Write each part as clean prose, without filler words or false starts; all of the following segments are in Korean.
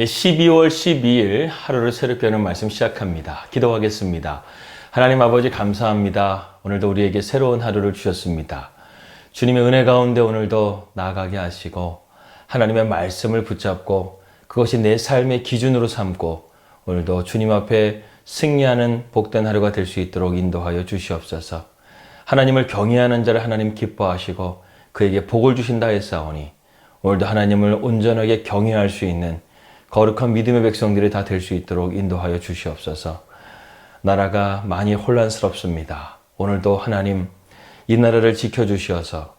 12월 12일 하루를 새롭게 여는 말씀 시작합니다. 기도하겠습니다. 하나님 아버지 감사합니다. 오늘도 우리에게 새로운 하루를 주셨습니다. 주님의 은혜 가운데 오늘도 나아가게 하시고 하나님의 말씀을 붙잡고 그것이 내 삶의 기준으로 삼고 오늘도 주님 앞에 승리하는 복된 하루가 될 수 있도록 인도하여 주시옵소서. 하나님을 경외하는 자를 하나님 기뻐하시고 그에게 복을 주신다 했사오니 오늘도 하나님을 온전하게 경외할 수 있는 거룩한 믿음의 백성들이 다 될 수 있도록 인도하여 주시옵소서. 나라가 많이 혼란스럽습니다. 오늘도 하나님 이 나라를 지켜주시어서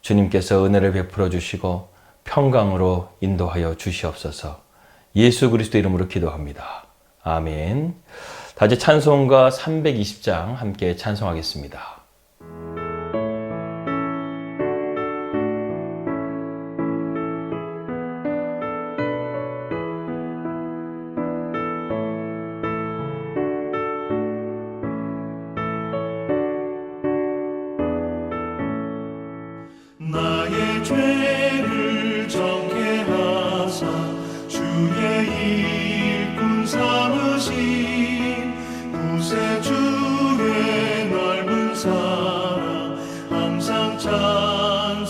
주님께서 은혜를 베풀어 주시고 평강으로 인도하여 주시옵소서. 예수 그리스도 이름으로 기도합니다. 아멘. 다시 찬송가 320장 함께 찬송하겠습니다. 나의 죄를 정케 하사 주의 일꾼 삼으신 구세주의 넓은 사랑 항상 찬송합니다.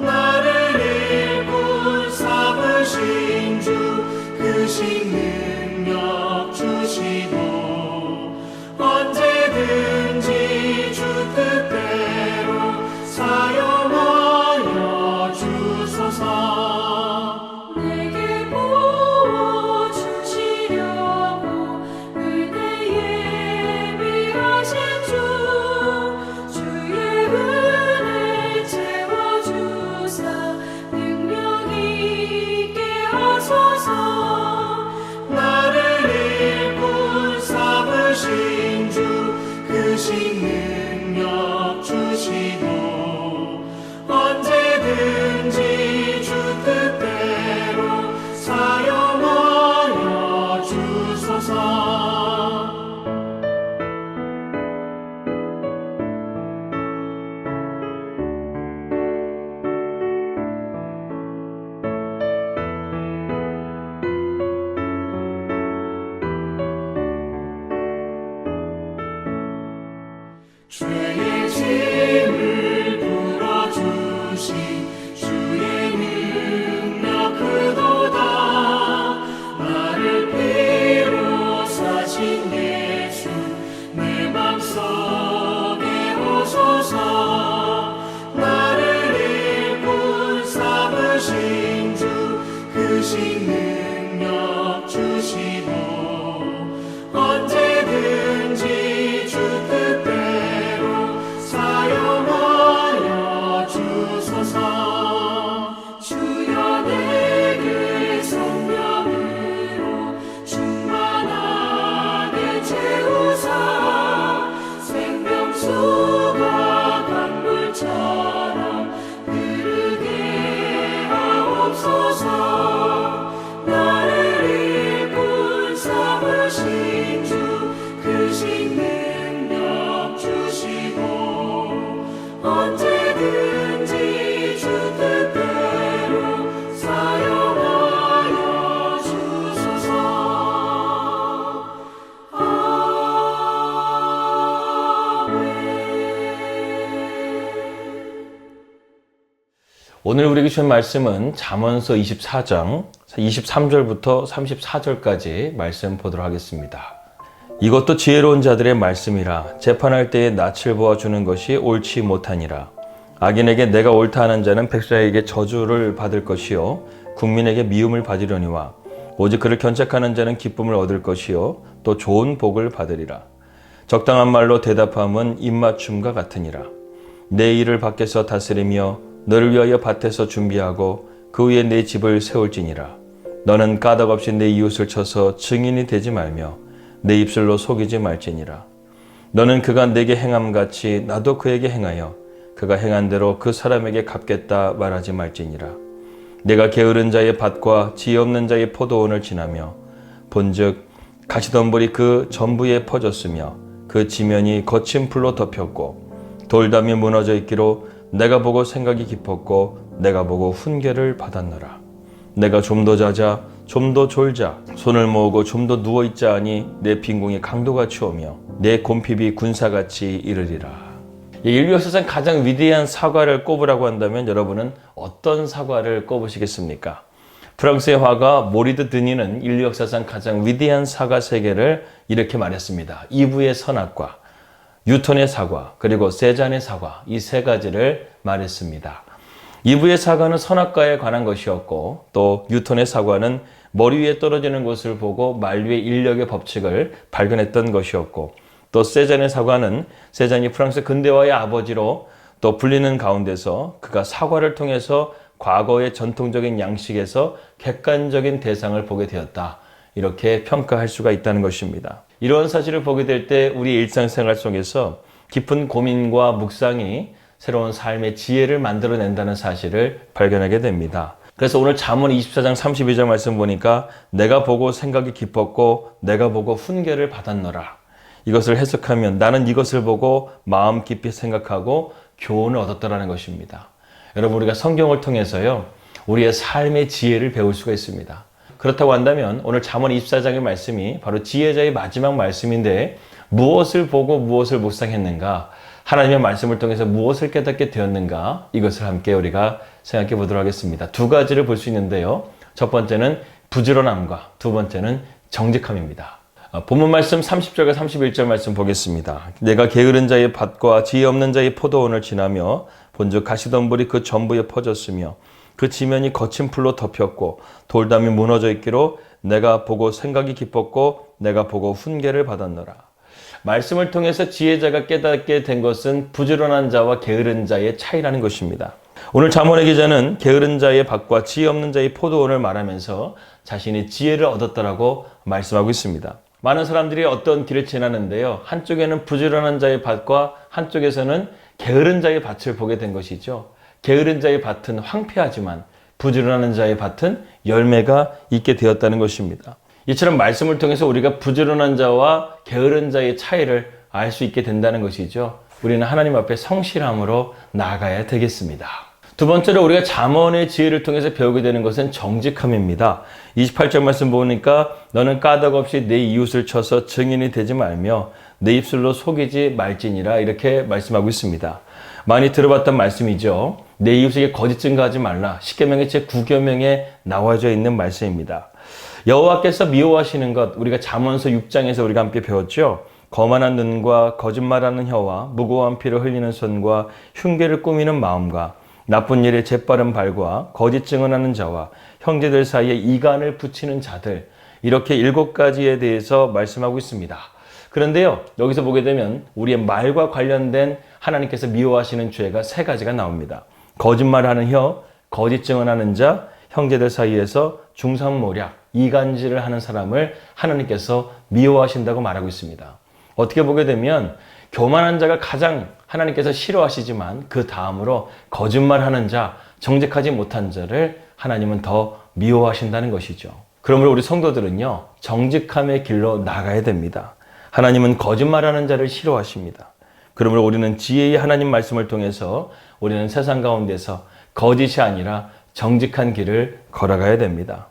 나를 일꾼 삼으신 주 크신 능력 주시고 언제든지 주 뜻대로 사용하여 주소서. 내게 부어주시려고 은혜 예비하신 주 주의 은혜 채워주사 능력 있게 하소서. 나를 일꾼 삼으신 주 크신 능력 주시고 언제든지 주 뜻대로 사용하여 주소서. 죄의 짐을 풀어주신 주의 능력 크도다. 나를 피로 사신 예수 내 맘속에 오소서. 나를 일꾼 삼으신 주 크신 능력 주시고 언제든지 주 뜻대로 사용하여 주소서. 주여 내게 성령으로 충만하게 채우사 생명수가 강물처럼 흐르게 하옵소서. 나를 일꾼 삼으신 주 크신 능력 주시고 언제든지 주 뜻대로 사용하여 주소서. 오늘 우리에게 주신 말씀은 잠언서 24장 23절부터 34절까지 말씀 보도록 하겠습니다. 이것도 지혜로운 자들의 말씀이라. 재판할 때에 낯을 보아주는 것이 옳지 못하니라. 악인에게 내가 옳다 하는 자는 백성에게 저주를 받을 것이요 국민에게 미움을 받으려니와 오직 그를 견책하는 자는 기쁨을 얻을 것이요 또 좋은 복을 받으리라. 적당한 말로 대답함은 입맞춤과 같으니라. 내 일을 밖에서 다스리며 너를 위하여 밭에서 준비하고 그 위에 내 집을 세울지니라. 너는 까닭없이 내 이웃을 쳐서 증인이 되지 말며 내 입술로 속이지 말지니라. 너는 그가 내게 행함같이 나도 그에게 행하여 그가 행한 대로 그 사람에게 갚겠다 말하지 말지니라. 내가 게으른 자의 밭과 지혜 없는 자의 포도원을 지나며 본즉 가시덤불이 그 전부에 퍼졌으며 그 지면이 거친 풀로 덮였고 돌담이 무너져 있기로 내가 보고 생각이 깊었고 내가 보고 훈계를 받았노라. 내가 좀 더 자자 좀 더 졸자 손을 모으고 좀 더 누워있자 하니 내 빈궁이 강도같이 오며 내 곰핍이 군사같이 이르리라. 인류 역사상 가장 위대한 사과를 꼽으라고 한다면 여러분은 어떤 사과를 꼽으시겠습니까? 프랑스의 화가 모리드 드니는 인류 역사상 가장 위대한 사과 세 개를 이렇게 말했습니다. 이브의 선악과, 뉴턴의 사과, 그리고 세잔의 사과, 이 세 가지를 말했습니다. 이브의 사과는 선악과에 관한 것이었고, 또 뉴턴의 사과는 머리 위에 떨어지는 것을 보고 만류의 인력의 법칙을 발견했던 것이었고, 또 세잔의 사과는 세잔이 프랑스 근대화의 아버지로 또 불리는 가운데서 그가 사과를 통해서 과거의 전통적인 양식에서 객관적인 대상을 보게 되었다. 이렇게 평가할 수가 있다는 것입니다. 이런 사실을 보게 될 때 우리 일상생활 속에서 깊은 고민과 묵상이 새로운 삶의 지혜를 만들어낸다는 사실을 발견하게 됩니다. 그래서 오늘 잠언 24장 32절 말씀 보니까 내가 보고 생각이 깊었고 내가 보고 훈계를 받았노라. 이것을 해석하면 나는 이것을 보고 마음 깊이 생각하고 교훈을 얻었다라는 것입니다. 여러분, 우리가 성경을 통해서요, 우리의 삶의 지혜를 배울 수가 있습니다. 그렇다고 한다면 오늘 잠언 24장의 말씀이 바로 지혜자의 마지막 말씀인데 무엇을 보고 무엇을 묵상했는가? 하나님의 말씀을 통해서 무엇을 깨닫게 되었는가? 이것을 함께 우리가 생각해 보도록 하겠습니다. 두 가지를 볼 수 있는데요. 첫 번째는 부지런함과 두 번째는 정직함입니다. 본문 말씀 30절과 31절 말씀 보겠습니다. 내가 게으른 자의 밭과 지혜 없는 자의 포도원을 지나며 본즉 가시덤불이 그 전부에 퍼졌으며 그 지면이 거친 풀로 덮였고 돌담이 무너져 있기로 내가 보고 생각이 깊었고 내가 보고 훈계를 받았노라. 말씀을 통해서 지혜자가 깨닫게 된 것은 부지런한 자와 게으른 자의 차이라는 것입니다. 오늘 잠언의 기자는 게으른 자의 밭과 지혜 없는 자의 포도원을 말하면서 자신이 지혜를 얻었다라고 말씀하고 있습니다. 많은 사람들이 어떤 길을 지나는데요. 한쪽에는 부지런한 자의 밭과 한쪽에서는 게으른 자의 밭을 보게 된 것이죠. 게으른 자의 밭은 황폐하지만 부지런한 자의 밭은 열매가 있게 되었다는 것입니다. 이처럼 말씀을 통해서 우리가 부지런한 자와 게으른 자의 차이를 알 수 있게 된다는 것이죠. 우리는 하나님 앞에 성실함으로 나아가야 되겠습니다. 두 번째로 우리가 잠언의 지혜를 통해서 배우게 되는 것은 정직함입니다. 28절 말씀 보니까 너는 까닭없이 내 이웃을 쳐서 증인이 되지 말며 내 입술로 속이지 말지니라, 이렇게 말씀하고 있습니다. 많이 들어봤던 말씀이죠. 내 이웃에게 거짓 증거하지 말라. 십계명의 제9계명에 나와져 있는 말씀입니다. 여호와께서 미워하시는 것, 우리가 잠언서 6장에서 우리가 함께 배웠죠. 거만한 눈과 거짓말하는 혀와 무고한 피를 흘리는 손과 흉계를 꾸미는 마음과 나쁜 일에 재빠른 발과 거짓 증언하는 자와 형제들 사이에 이간을 붙이는 자들, 이렇게 7가지에 대해서 말씀하고 있습니다. 그런데요, 여기서 보게 되면 우리의 말과 관련된 하나님께서 미워하시는 죄가 3가지가 나옵니다. 거짓말하는 혀, 거짓 증언하는 자, 형제들 사이에서 중상모략, 이간질을 하는 사람을 하나님께서 미워하신다고 말하고 있습니다. 어떻게 보게 되면 교만한 자가 가장 하나님께서 싫어하시지만 그 다음으로 거짓말하는 자, 정직하지 못한 자를 하나님은 더 미워하신다는 것이죠. 그러므로 우리 성도들은요, 정직함의 길로 나가야 됩니다. 하나님은 거짓말하는 자를 싫어하십니다. 그러므로 우리는 지혜의 하나님 말씀을 통해서 우리는 세상 가운데서 거짓이 아니라 정직한 길을 걸어가야 됩니다.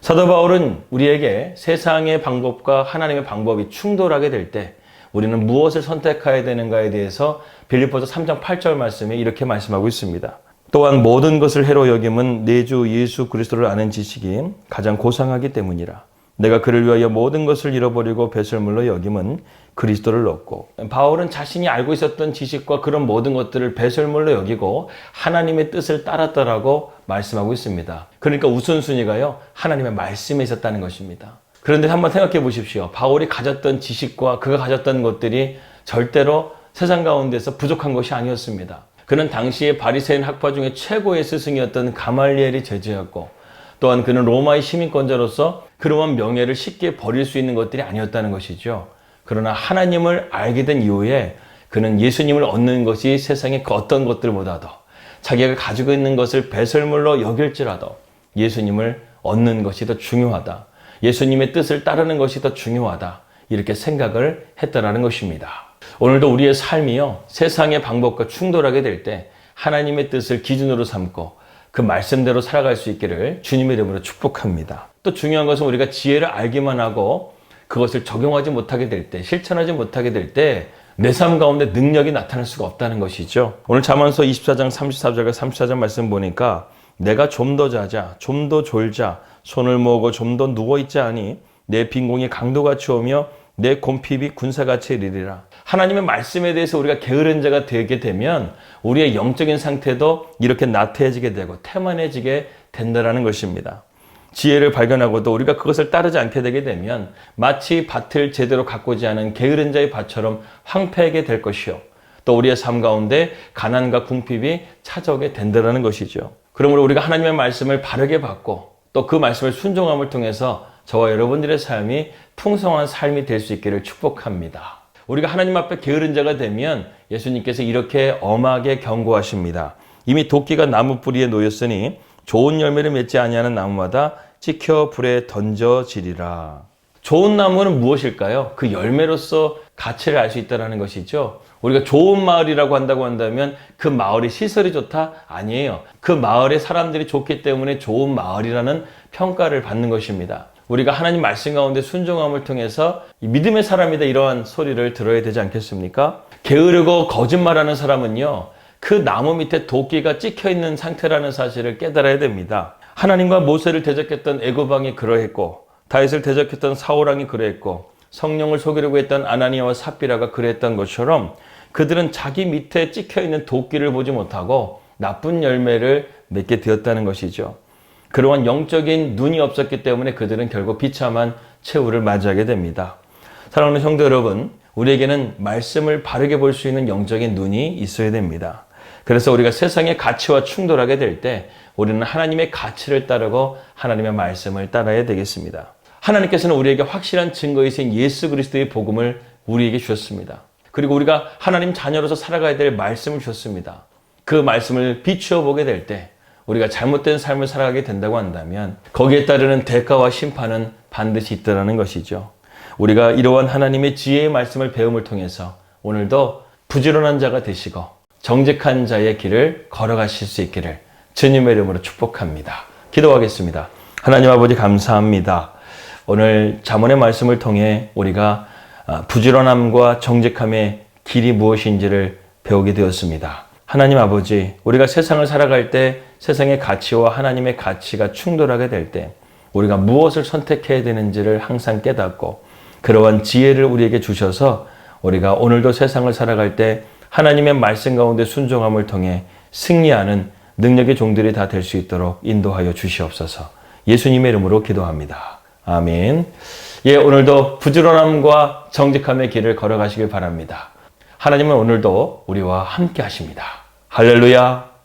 사도 바울은 우리에게 세상의 방법과 하나님의 방법이 충돌하게 될 때 우리는 무엇을 선택해야 되는가에 대해서 빌립보서 3장 8절 말씀에 이렇게 말씀하고 있습니다. 또한 모든 것을 해로 여김은 내 주 예수 그리스도를 아는 지식이 가장 고상하기 때문이라. 내가 그를 위하여 모든 것을 잃어버리고 배설물로 여김은 그리스도를 얻고. 바울은 자신이 알고 있었던 지식과 그런 모든 것들을 배설물로 여기고 하나님의 뜻을 따랐다라고 말씀하고 있습니다. 그러니까 우선순위가요, 하나님의 말씀에 있었다는 것입니다. 그런데 한번 생각해 보십시오. 바울이 가졌던 지식과 그가 가졌던 것들이 절대로 세상 가운데서 부족한 것이 아니었습니다. 그는 당시에 바리새인 학파 중에 최고의 스승이었던 가말리엘이 제자였고, 또한 그는 로마의 시민권자로서 그러한 명예를 쉽게 버릴 수 있는 것들이 아니었다는 것이죠. 그러나 하나님을 알게 된 이후에 그는 예수님을 얻는 것이 세상의 그 어떤 것들보다도 자기가 가지고 있는 것을 배설물로 여길지라도 예수님을 얻는 것이 더 중요하다. 예수님의 뜻을 따르는 것이 더 중요하다. 이렇게 생각을 했다라는 것입니다. 오늘도 우리의 삶이요, 세상의 방법과 충돌하게 될 때 하나님의 뜻을 기준으로 삼고 그 말씀대로 살아갈 수 있기를 주님의 이름으로 축복합니다. 또 중요한 것은 우리가 지혜를 알기만 하고 그것을 적용하지 못하게 될 때, 실천하지 못하게 될 때 내 삶 가운데 능력이 나타날 수가 없다는 것이죠. 오늘 잠언서 24장 34절과 34절 말씀 보니까 내가 좀 더 자자, 좀 더 졸자, 손을 모으고 좀 더 누워있자 하니 내 빈공이 강도같이 오며 내 곰핍이 군사같이 이르리라. 하나님의 말씀에 대해서 우리가 게으른 자가 되게 되면 우리의 영적인 상태도 이렇게 나태해지게 되고 태만해지게 된다는 것입니다. 지혜를 발견하고도 우리가 그것을 따르지 않게 되게 되면 마치 밭을 제대로 가꾸지 않은 게으른 자의 밭처럼 황폐하게 될 것이요. 또 우리의 삶 가운데 가난과 궁핍이 찾아오게 된다는 것이죠. 그러므로 우리가 하나님의 말씀을 바르게 받고 또 그 말씀을 순종함을 통해서 저와 여러분들의 삶이 풍성한 삶이 될 수 있기를 축복합니다. 우리가 하나님 앞에 게으른 자가 되면 예수님께서 이렇게 엄하게 경고하십니다. 이미 도끼가 나무 뿌리에 놓였으니 좋은 열매를 맺지 아니하는 나무마다 찍혀 불에 던져지리라. 좋은 나무는 무엇일까요? 그 열매로서 가치를 알 수 있다는 것이죠. 우리가 좋은 마을이라고 한다고 한다면 그 마을의 시설이 좋다? 아니에요. 그 마을의 사람들이 좋기 때문에 좋은 마을이라는 평가를 받는 것입니다. 우리가 하나님 말씀 가운데 순종함을 통해서 믿음의 사람이다 이러한 소리를 들어야 되지 않겠습니까? 게으르고 거짓말하는 사람은요, 그 나무 밑에 도끼가 찍혀 있는 상태라는 사실을 깨달아야 됩니다. 하나님과 모세를 대적했던 애굽왕이 그러했고 다윗을 대적했던 사울왕이 그러했고 성령을 속이려고 했던 아나니아와 삽비라가 그랬던 것처럼 그들은 자기 밑에 찍혀 있는 도끼를 보지 못하고 나쁜 열매를 맺게 되었다는 것이죠. 그러한 영적인 눈이 없었기 때문에 그들은 결국 비참한 최후를 맞이하게 됩니다. 사랑하는 성도 여러분, 우리에게는 말씀을 바르게 볼 수 있는 영적인 눈이 있어야 됩니다. 그래서 우리가 세상의 가치와 충돌하게 될 때 우리는 하나님의 가치를 따르고 하나님의 말씀을 따라야 되겠습니다. 하나님께서는 우리에게 확실한 증거이신 예수 그리스도의 복음을 우리에게 주셨습니다. 그리고 우리가 하나님 자녀로서 살아가야 될 말씀을 주셨습니다. 그 말씀을 비추어 보게 될 때 우리가 잘못된 삶을 살아가게 된다고 한다면 거기에 따르는 대가와 심판은 반드시 있다는 것이죠. 우리가 이러한 하나님의 지혜의 말씀을 배움을 통해서 오늘도 부지런한 자가 되시고 정직한 자의 길을 걸어가실 수 있기를 주님의 이름으로 축복합니다. 기도하겠습니다. 하나님 아버지 감사합니다. 오늘 잠언의 말씀을 통해 우리가 부지런함과 정직함의 길이 무엇인지를 배우게 되었습니다. 하나님 아버지, 우리가 세상을 살아갈 때 세상의 가치와 하나님의 가치가 충돌하게 될 때 우리가 무엇을 선택해야 되는지를 항상 깨닫고 그러한 지혜를 우리에게 주셔서 우리가 오늘도 세상을 살아갈 때 하나님의 말씀 가운데 순종함을 통해 승리하는 능력의 종들이 다 될 수 있도록 인도하여 주시옵소서. 예수님의 이름으로 기도합니다. 아멘. 오늘도 부지런함과 정직함의 길을 걸어가시길 바랍니다. 하나님은 오늘도 우리와 함께 하십니다. 할렐루야.